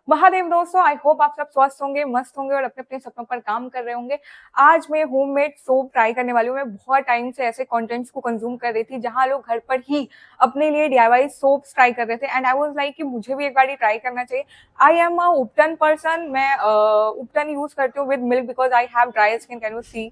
महादेव दोस्तों, I hope आप सब स्वस्थ होंगे, मस्त होंगे और अपने अपने सपनों पर काम कर रहे होंगे। आज मैं होममेड सोप ट्राई करने वाली हूँ। मैं बहुत टाइम से ऐसे कंटेंट्स को कंज्यूम कर रही थी जहां लोग घर पर ही अपने लिए डीआईवाई सोप्स ट्राई कर रहे थे एंड आई वाज लाइक कि मुझे भी एक बार ट्राई करना चाहिए। I am a ubtan person. मैं उपटन यूज करती हूँ with milk because I have dry skin, can you see.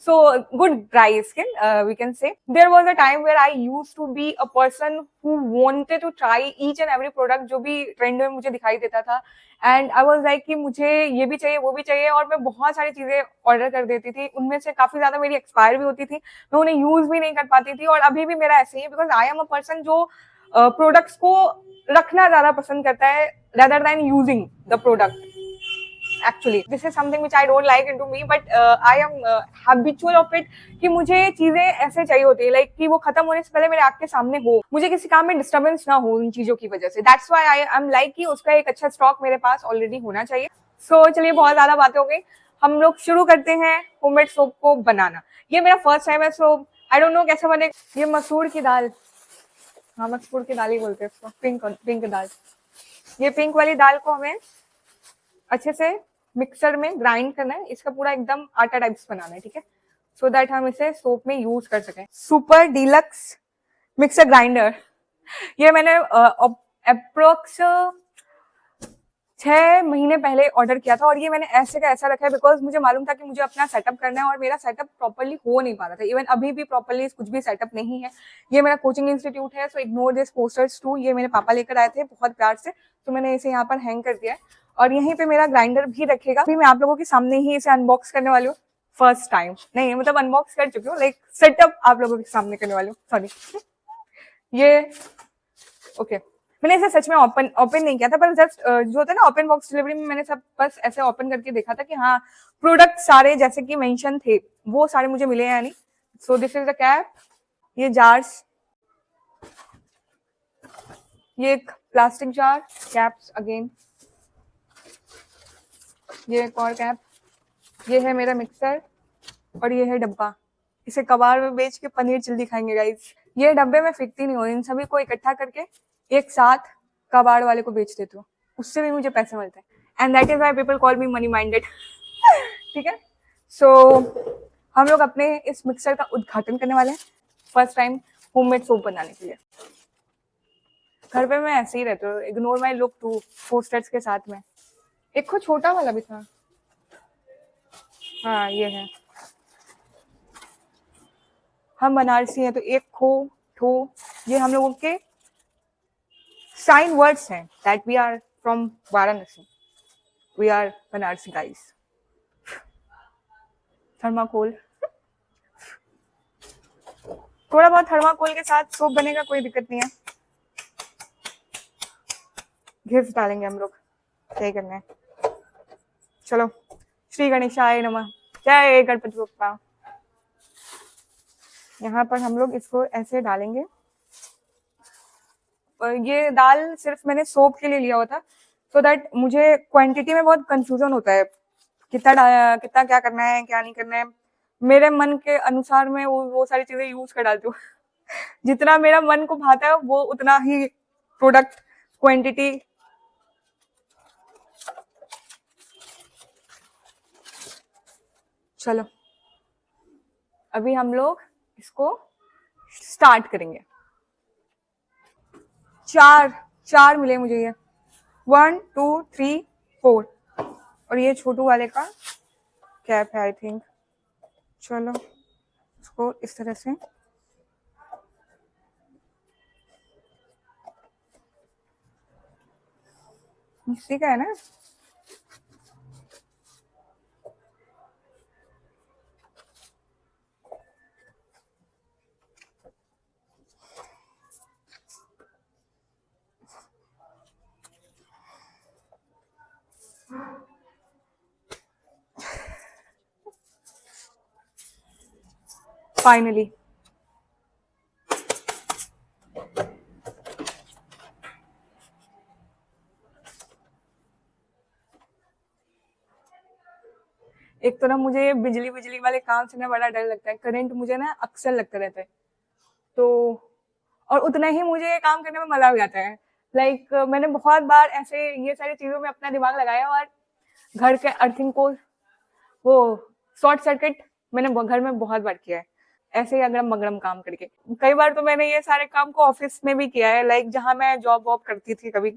So good dry skin, we can say. There was a time where I used to be a person who wanted to try each and every product जो भी trend में मुझे दिखाई देता था and I was like कि मुझे ये भी चाहिए वो भी चाहिए और मैं बहुत सारी चीजें ऑर्डर कर देती थी। उनमें से काफी ज्यादा मेरी एक्सपायर भी होती थी, मैं उन्हें यूज भी नहीं कर पाती थी और अभी भी मेरा ऐसे ही है because I am a person जो प्रोडक्ट्स को रखना ज्यादा पसंद करता है rather than using the product. Actually this is something which I don't like into me but I am habitual of it कि मुझे चीजें ऐसे चाहिए होती है लाइक कि वो खत्म होने से पहले मेरे आंख के सामने हो, मुझे किसी काम में डिस्टर्बेंस ना हो उन चीजों की वजह से। That's why I am like कि उसका एक अच्छा स्टॉक मेरे पास ऑलरेडी होना चाहिए। सो चलिए बहुत ज्यादा बातें हो गई, हम लोग शुरू करते हैं होममेड सोप को बनाना। ये मेरा फर्स्ट टाइम है सो आई डोंट नो कैसे बने। ये मसूर की दाल, हाँ मसूर की दाल ही बोलते हैं उसको, पिंक दाल। ये पिंक वाली दाल को हमें अच्छे से मिक्सर में ग्राइंड करना है, इसका पूरा एकदम आटा टाइप्स बनाना है, ठीक है, सो दैट हम इसे सोप में यूज कर सकें। सुपर डीलक्स मिक्सर ग्राइंडर, ये मैंने अप्रोक्स 6 महीने पहले ऑर्डर किया था और ये मैंने ऐसे का ऐसा रखा है बिकॉज मुझे मालूम था कि मुझे अपना सेटअप करना है और मेरा सेटअप प्रॉपर्ली हो नहीं पा रहा था। इवन अभी भी प्रॉपर्ली कुछ भी सेटअप नहीं है। ये मेरा कोचिंग इंस्टीट्यूट है so ignore this posters too. ये मेरे पापा लेकर आए थे बहुत प्यार से, तो मैंने इसे यहाँ पर हैंग कर दिया है और यहीं पे मेरा ग्राइंडर भी रखेगा। अभी मैं आप लोगों के सामने ही इसे अनबॉक्स करने वाली हूँ, फर्स्ट टाइम नहीं मतलब अनबॉक्स कर चुकी हूँ, लाइक सेटअप आप लोगों के सामने करने वाली हूँ। सॉरी ये ओके मैंने इसे सच में ओपन नहीं किया था पर जस्ट जो होता है ना ओपन बॉक्स डिलीवरी में, मैंने सब बस ऐसे ओपन करके देखा था कि हाँ प्रोडक्ट सारे जैसे कि मेंशन थे वो सारे मुझे मिले हैं नहीं। सो दिस इज द कैप, ये जार्स, ये एक प्लास्टिक जार, कैप्स अगेन, ये एक और कैप, ये है मेरा मिक्सर और ये है डब्बा। इसे कबाड़ में बेच के पनीर चिल्ली खाएंगे गाइस। ये डब्बे में फेंकती नहीं हूँ, इन सभी को इकट्ठा करके एक साथ कबाड़ वाले को बेच देती हूँ, उससे भी मुझे पैसे मिलते हैं and that is why people call me money minded. ठीक है, सो हम लोग अपने इस मिक्सर का उद्घाटन करने वाले हैं फर्स्ट टाइम होममेड सोप बनाने के लिए। घर पे मैं ऐसे ही रहती हूँ, ignore my look too posters के साथ में। एक को छोटा वाला भी था, हाँ ये है, हम बनारसी हैं तो एक खो ठो ये हम लोगों के साइन वर्ड्स हैं that we are from Varanasi, we are Banarasi guys. Thermocol, थोड़ा बहुत थर्माकोल के साथ सोप बनेगा, कोई दिक्कत नहीं है। घिस डालेंगे हम लोग, क्या करना है। चलो श्री गणेशाय नमः, जय गणपति बप्पा। यहाँ पर हम लोग इसको ऐसे डालेंगे। ये दाल सिर्फ मैंने सोप के लिए लिया हुआ था सो दैट मुझे क्वांटिटी में बहुत कंफ्यूजन होता है कितना क्या करना है क्या नहीं करना है। मेरे मन के अनुसार मैं वो सारी चीजें यूज कर डालती हूँ। जितना मेरा मन को भाता है वो उतना ही प्रोडक्ट क्वांटिटी। चलो अभी हम लोग इसको स्टार्ट करेंगे। चार मिले मुझे, ये 1 2 3 4 और ये छोटू वाले का कैप है आई थिंक। चलो इसको इस तरह से इसी का है ना। फाइनली एक तो ना मुझे बिजली वाले काम से ना बड़ा डर लगता है, करंट मुझे ना अक्सर लगता रहता है तो, और उतना ही मुझे काम करने में मजा भी आता है। मैंने बहुत बार ऐसे ये सारी चीजों में अपना दिमाग लगाया, और घर के अर्थिंग को वो शॉर्ट सर्किट मैंने घर में बहुत बार किया है, ऐसे ही अगड़म बगड़म काम करके। कई बार तो मैंने ये सारे काम को ऑफिस में भी किया है, जहां मैं जॉब वॉब करती थी कभी।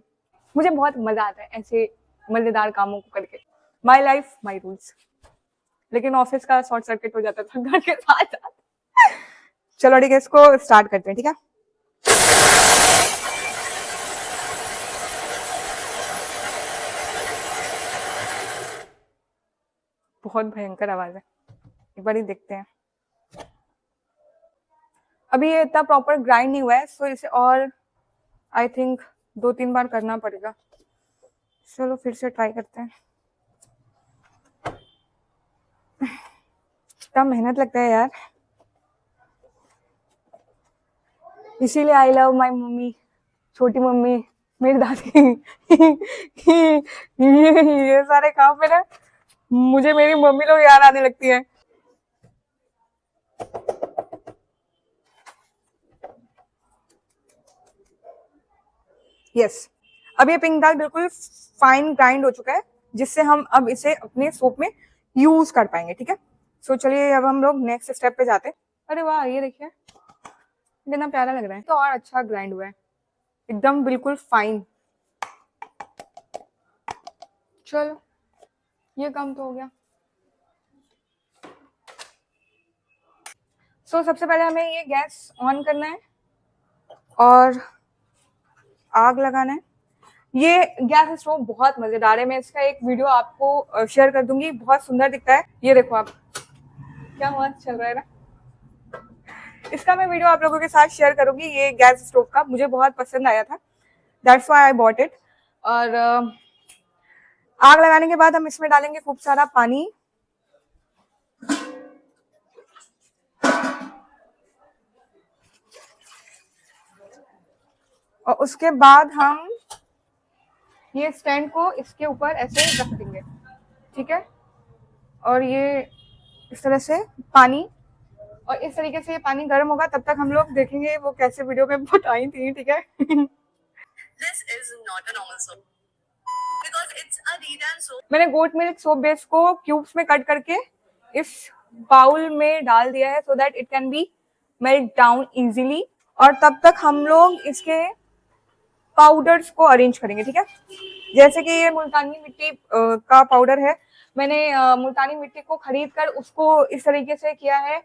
मुझे बहुत मजा आता है ऐसे मजेदार कामों को करके। My life my rules. लेकिन ऑफिस का शॉर्ट सर्किट हो जाता था घर के साथ साथ। चलो ठीक है, इसको स्टार्ट करते हैं, ठीक है। बहुत भयंकर आवाज है, एक बार ही देखते हैं। अभी ये इतना प्रॉपर ग्राइंड नहीं हुआ है, सो इसे और आई थिंक 2-3 बार करना पड़ेगा। चलो फिर से ट्राई करते हैं। इतना मेहनत लगता है यार, इसीलिए आई लव माई मम्मी, छोटी मम्मी, मेरी दादी। ये सारे काम में ना मुझे मेरी मम्मी लोग याद आने लगती है। यस, अब ये पिंक दाल बिल्कुल फाइन ग्राइंड हो चुका है, जिससे हम अब इसे अपने सोप में यूज कर पाएंगे, ठीक है। सो चलिए अब हम लोग नेक्स्ट स्टेप पे जाते हैं। अरे वाह, ये देखिए कितना प्यारा लग रहा है, तो और अच्छा ग्राइंड हुआ है, एकदम बिल्कुल फाइन। चलो ये काम तो हो गया। सो सबसे पहले हमें ये गैस ऑन करना है और आग लगाना है। ये गैस स्टोव बहुत मजेदार है, मैं इसका एक वीडियो आपको शेयर कर दूंगी, बहुत सुंदर दिखता है। ये देखो आप, क्या मस्त चल रहा है ना। इसका मैं वीडियो आप लोगों के साथ शेयर करूंगी। ये गैस स्टोव का मुझे बहुत पसंद आया था, that's why I bought it. और आग लगाने के बाद हम इसमें डालेंगे खूब सारा पानी। और उसके बाद हम ये स्टैंड को इसके ऊपर ऐसे रख देंगे, ठीक है। और ये इस तरह से पानी, और इस तरीके से ये पानी गर्म होगा, तब तक हम लोग देखेंगे वो कैसे वीडियो में बताई थी, ठीक है। This is not a normal soap because it's a Redan soap. मैंने गोट मिल्क सोप बेस को क्यूब्स में कट करके इस बाउल में डाल दिया है, so that it can be melt down easily. और तब तक हम लोग इसके पाउडर्स को अरेंज करेंगे, ठीक है। जैसे कि ये मुल्तानी मिट्टी का पाउडर है, मैंने मुल्तानी मिट्टी को खरीद कर उसको इस तरीके से किया है।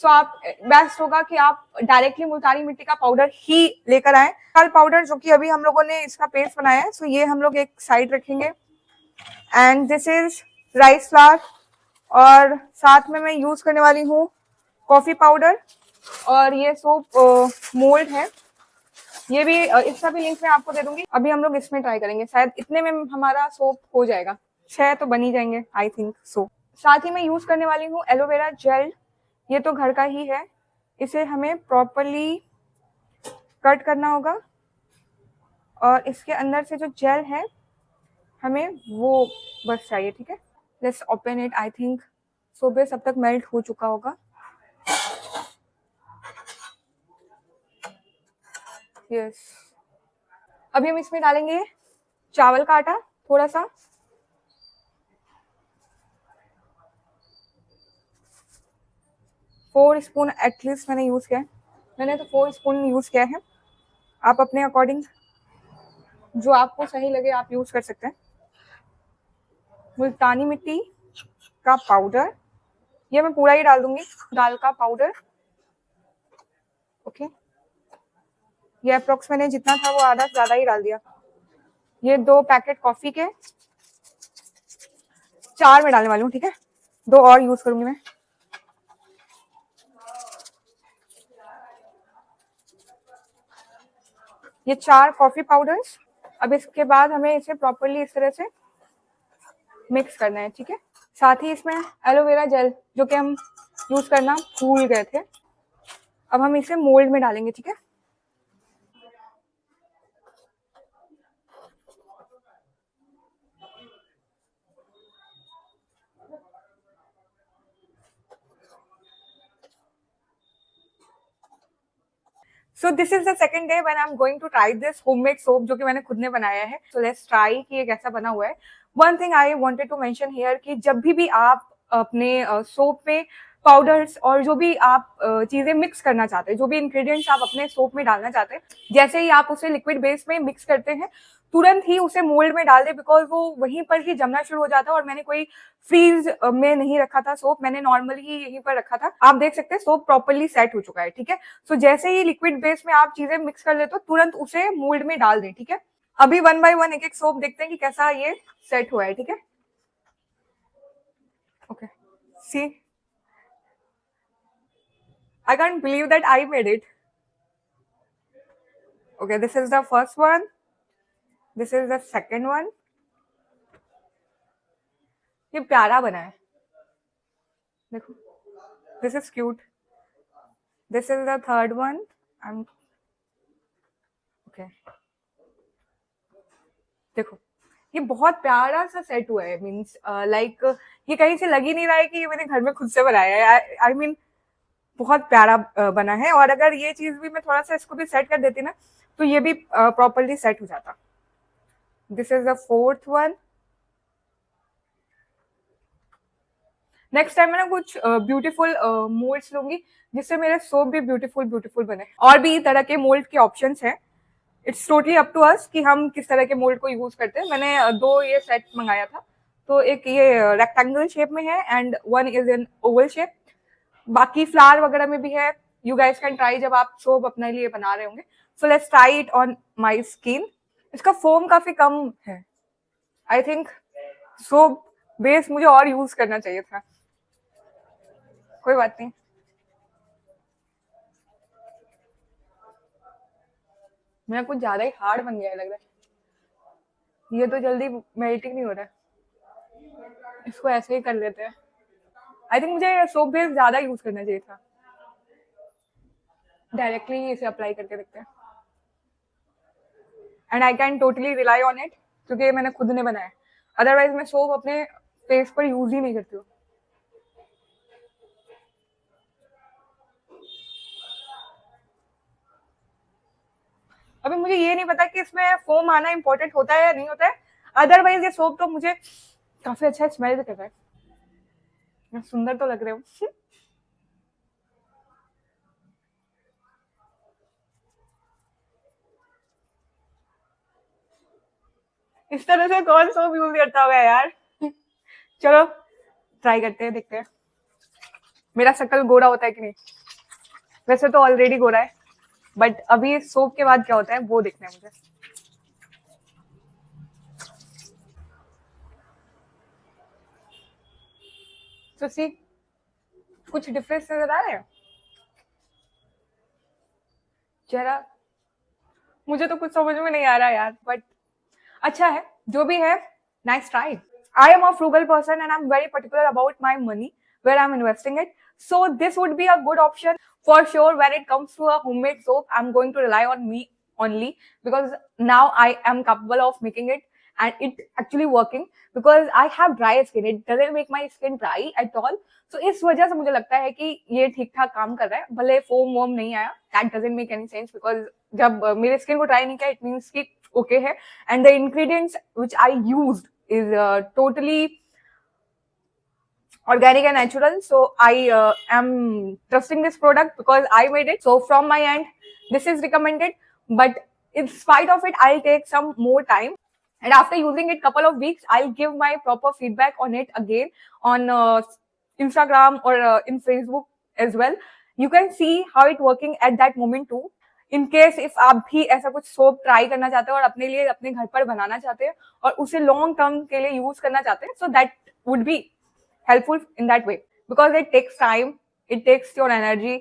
सो आप बेस्ट होगा कि आप डायरेक्टली मुल्तानी मिट्टी का पाउडर ही लेकर आए। कल पाउडर जो कि अभी हम लोगों ने इसका पेस्ट बनाया है, सो ये हम लोग एक साइड रखेंगे। And this is rice flour, और साथ में मैं यूज करने वाली हूँ कॉफी पाउडर, और ये सोप मोल्ड है, ये भी इसका भी लिंक मैं आपको दे दूंगी। अभी हम लोग इसमें ट्राई करेंगे, शायद इतने में हमारा सोप हो जाएगा, 6 तो बन ही जाएंगे आई थिंक सो। साथ ही मैं यूज करने वाली हूँ एलोवेरा जेल, ये तो घर का ही है। इसे हमें प्रॉपरली कट करना होगा, और इसके अंदर से जो जेल है हमें वो बस चाहिए, ठीक है। Let's open it. I think soap base अब तक मेल्ट हो चुका होगा। यस, अभी हम इसमें डालेंगे चावल का आटा थोड़ा सा, 4 स्पून एटलीस्ट मैंने यूज किया है। मैंने तो 4 स्पून यूज किया है, आप अपने अकॉर्डिंग जो आपको सही लगे आप यूज कर सकते हैं। मुल्तानी मिट्टी का पाउडर, ये मैं पूरा ही डाल दूंगी। दाल का पाउडर, ओके, ये अप्रोक्स मैंने जितना था वो आधा ज्यादा ही डाल दिया। ये 2 पैकेट कॉफी के, 4 में डालने वाली हूँ, ठीक है, 2 और यूज करूंगी मैं। ये 4 कॉफी पाउडर्स। अब इसके बाद हमें इसे प्रॉपरली इस तरह से मिक्स करना है, ठीक है। साथ ही इसमें एलोवेरा जेल जो कि हम यूज करना भूल गए थे, अब हम इसे मोल्ड में डालेंगे, ठीक है। So this is the second day when I am going to try this homemade soap जो कि मैंने खुद ने बनाया है. सो लेट्स ट्राई कि ये कैसा बना हुआ है. One thing I wanted to mention here कि जब भी आप अपने सोप में पाउडर्स और जो भी आप चीजें मिक्स करना चाहते हैं, जो भी इंग्रेडिएंट्स आप अपने सोप में डालना चाहते हैं, जैसे ही आप उसे लिक्विड बेस में मिक्स करते हैं तुरंत ही उसे मोल्ड में डाल दे, बिकॉज वो वहीं पर ही जमना शुरू हो जाता है. और मैंने कोई फ्रीज में नहीं रखा था सोप, मैंने नॉर्मली ही यहीं पर रखा था. आप देख सकते हैं सोप प्रॉपर्ली सेट हो चुका है. ठीक है. सो जैसे ही लिक्विड बेस में आप चीजें मिक्स कर लेते हो तुरंत उसे मोल्ड में डाल दें. ठीक है. अभी वन बाय वन एक एक सोप देखते हैं कि कैसा ये सेट हुआ है. ठीक है. Okay. See, I can't believe that I made it. Okay, this is the first one. This is the second one. ये प्यारा बना है. देखो. This is cute. This is the third one. I'm okay. देखो. ये बहुत प्यारा सा सेट हुआ है. मीन्स लाइक ये कहीं से लग ही नहीं रहा है कि ये मैंने घर में खुद से बनाया है. आई मीन बहुत प्यारा बना है. और अगर ये चीज भी मैं थोड़ा सा इसको भी सेट कर देती ना तो ये भी प्रॉपरली सेट हो जाता. This is the fourth one. Next time मैं ना कुछ ब्यूटीफुल मोल्ड्स लूंगी जिससे मेरे सोप भी ब्यूटीफुल बने. और भी तरह के मोल्ड के ऑप्शंस हैं. It's totally up to us कि हम किस तरह के मोल्ड को यूज करते हैं. मैंने दो ये सेट मंगाया था. तो एक ये रेक्टेंगल शेप में है and one is in Oval shape. बाकी फ्लावर वगैरह में भी है. यू गाइस कैन ट्राई जब आप सोप अपने लिए बना रहे होंगे. So let's try it on my skin. इसका फोम काफी कम है. आई थिंक सोप बेस मुझे और यूज करना चाहिए था. कोई बात नहीं. मेरा कुछ ज्यादा ही हार्ड बन गया है लग रहा है. ये तो जल्दी मेल्टिंग नहीं हो रहा है. इसको ऐसे ही कर लेते हैं. आई थिंक मुझे सोप बेस ज्यादा यूज करना चाहिए था. डायरेक्टली इसे अप्लाई करके देखते हैं. And I can totally rely on it क्योंकि मैंने खुद ने बनाया. अदरवाइज मैं सोप अपने फेस पर यूज ही नहीं करती हूँ. अभी मुझे ये नहीं पता कि इसमें फोम आना इंपॉर्टेंट होता है या नहीं होता है. अदरवाइज ये सोप तो मुझे काफी अच्छा स्मेल भी कर रहा है. सुंदर तो लग रहे हो. इस तरह से कौन सोप यूज करता होगा यार. चलो ट्राई करते हैं, देखते हैं मेरा शक्ल गोरा होता है कि नहीं. वैसे तो ऑलरेडी गोरा है बट अभी सोप के बाद क्या होता है वो देखना है मुझे. तो सी कुछ डिफरेंस नजर आ रहा है जरा. मुझे तो कुछ समझ में नहीं आ रहा यार बट अच्छा है जो भी है. Nice try. I am a frugal person and I'm very particular about my money, where I'm investing it. So this would be a good option for sure. When it comes to a homemade soap, I'm going to rely on me only because now I am capable of making it and it actually working because I have dry skin. It doesn't make my skin dry at all. So इस वजह से मुझे लगता है कि ये ठीक ठाक काम कर रहा है. भले फोम वोम नहीं आया, that doesn't make any sense because जब मेरे स्किन को ट्राई नहीं किया, it means कि okay है. And the ingredients which I used is totally organic and natural. So I am trusting this product because I made it. So from my end, this is recommended. But in spite of it, I'll take some more time. And after using it couple of weeks, I'll give my proper feedback on it again on Instagram or in Facebook as well. You can see how it working at that moment too. In case if आप भी ऐसा कुछ soap try करना चाहते हो और अपने लिए अपने घर पर बनाना चाहते हैं और उसे लॉन्ग टर्म के लिए यूज करना चाहते हैं, so that would be helpful in that way because it takes time, it takes your energy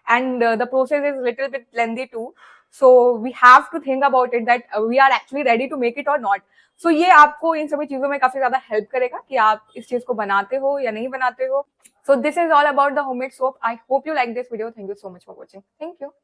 and the process is little bit lengthy too. So we have to think about it that we are actually ready to make it or not. So ये आपको इन सभी चीजों में काफी ज्यादा help करेगा कि आप इस चीज को बनाते हो या नहीं बनाते हो. So this is all about the homemade soap. I hope you like this video. Thank you so much for watching. Thank you.